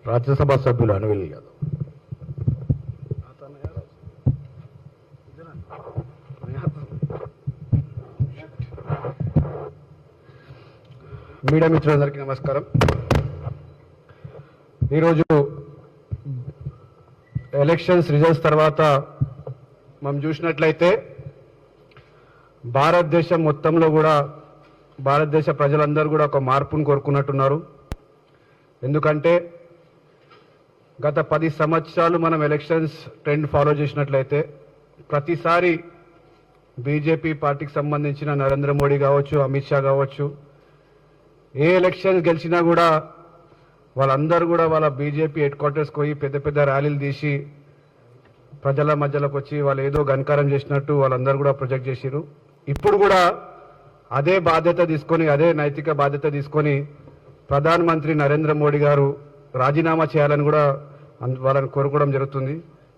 రాజ్యసభ సభ్యులు అనిల్ యాదవ్. మీడియా మిత్రులందరికీ నమస్కారం. ఈరోజు ఎలక్షన్స్ రిజల్ట్స్ తర్వాత మనం చూసినట్లయితే భారతదేశం మొత్తంలో కూడా భారతదేశ ప్రజలందరూ కూడా ఒక మార్పును కోరుకున్నట్టున్నారు. ఎందుకంటే గత 10 సంవత్సరాలు మనం ఎలక్షన్స్ ట్రెండ్ ఫాలో చేసినట్లయితే ప్రతిసారి బీజేపీ పార్టీకి సంబంధించిన నరేంద్ర మోడీ కావచ్చు, అమిత్ షా కావచ్చు, ఏ ఎలక్షన్స్ గెలిచినా కూడా వాళ్ళందరూ కూడా వాళ్ళ బీజేపీ హెడ్ క్వార్టర్స్కి పోయి పెద్ద పెద్ద ర్యాలీలు తీసి ప్రజల మధ్యలోకి వచ్చి వాళ్ళు ఏదో ఘనకారం చేసినట్టు వాళ్ళందరూ కూడా ప్రొజెక్ట్ చేసిరు. ఇప్పుడు కూడా అదే బాధ్యత తీసుకొని, అదే నైతిక బాధ్యత తీసుకొని ప్రధానమంత్రి నరేంద్ర మోడీ గారు రాజీనామా చేయాలని కూడా వాళ్ళని కోరుకోవడం జరుగుతుంది.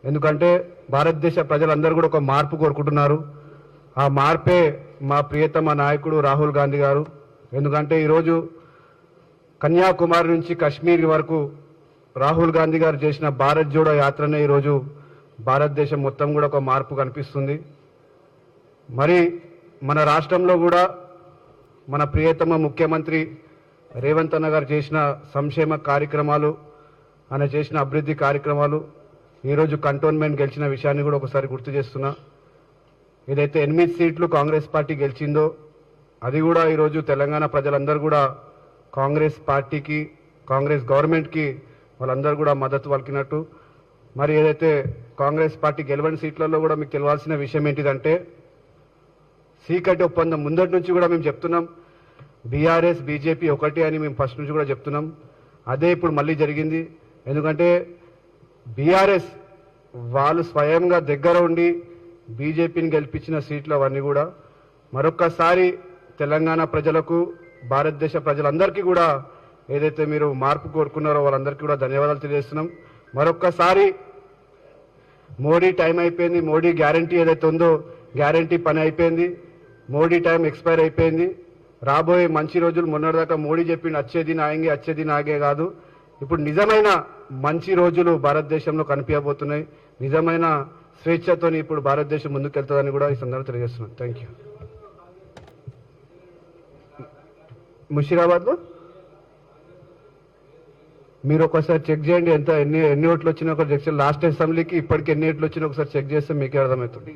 ఎందుకంటే భారతదేశ ప్రజలందరూ కూడా ఒక మార్పు కోరుకుంటున్నారు. ఆ మార్పే మా ప్రియతమ నాయకుడు రాహుల్ గాంధీ గారు. ఎందుకంటే ఈరోజు కన్యాకుమారి నుంచి కాశ్మీర్ వరకు రాహుల్ గాంధీ గారు చేసిన భారత్ జోడో యాత్రనే ఈరోజు భారతదేశం మొత్తం కూడా ఒక మార్పు కనిపిస్తుంది. మరి మన రాష్ట్రంలో కూడా మన ప్రియతమ ముఖ్యమంత్రి రేవంత్ అన్న గారు చేసిన సంక్షేమ కార్యక్రమాలు, ఆయన చేసిన అభివృద్ధి కార్యక్రమాలు, ఈరోజు కంటోన్మెంట్ గెలిచిన విషయాన్ని కూడా ఒకసారి గుర్తు చేస్తున్నా. ఏదైతే 8 సీట్లు కాంగ్రెస్ పార్టీ గెలిచిందో అది కూడా ఈరోజు తెలంగాణ ప్రజలందరూ కూడా కాంగ్రెస్ పార్టీకి, కాంగ్రెస్ గవర్నమెంట్కి వాళ్ళందరూ కూడా మద్దతు పలికినట్టు. మరి ఏదైతే కాంగ్రెస్ పార్టీ గెలవని సీట్లలో కూడా మీకు తెలియాల్సిన విషయం ఏంటిదంటే సీకటి ఒప్పందం ముందటి నుంచి కూడా మేము చెప్తున్నాం, బీఆర్ఎస్ బీజేపీ ఒకటి అని మేము ఫస్ట్ నుంచి కూడా చెప్తున్నాం. అదే ఇప్పుడు మళ్ళీ జరిగింది. ఎందుకంటే బీఆర్ఎస్ వాళ్ళు స్వయంగా దగ్గర ఉండి బీజేపీని గెలిపించిన సీట్లు అవన్నీ కూడా మరొక్కసారి తెలంగాణ ప్రజలకు, భారతదేశ ప్రజలందరికీ కూడా ఏదైతే మీరు మార్పు కోరుకున్నారో వాళ్ళందరికీ కూడా ధన్యవాదాలు తెలియజేస్తున్నాం. మరొక్కసారి మోడీ టైం అయిపోయింది, మోడీ గ్యారంటీ ఏదైతే ఉందో గ్యారంటీ పని అయిపోయింది, మోడీ టైం ఎక్స్పైర్ అయిపోయింది. రాబోయే మంచి రోజులు మొన్నటిదాకా మోడీ చెప్పిండు వచ్చేది నాగే కాదు, ఇప్పుడు నిజమైన మంచి రోజులు భారతదేశంలో కనిపించబోతున్నాయి. నిజమైన స్వేచ్ఛతోని ఇప్పుడు భారతదేశం ముందుకెళ్తుందని కూడా ఈ సందర్భంగా తెలియజేస్తున్నాను. Thank you. ముషీరాబాద్లో మీరు ఒకసారి చెక్ చేయండి ఎన్ని ఓట్లు వచ్చినా ఒకసారి చెక్ చేయండి. లాస్ట్ అసెంబ్లీకి ఇప్పటికి ఎన్ని ఓట్లు వచ్చినా ఒకసారి చెక్ చేస్తే మీకే అర్థమవుతుంది.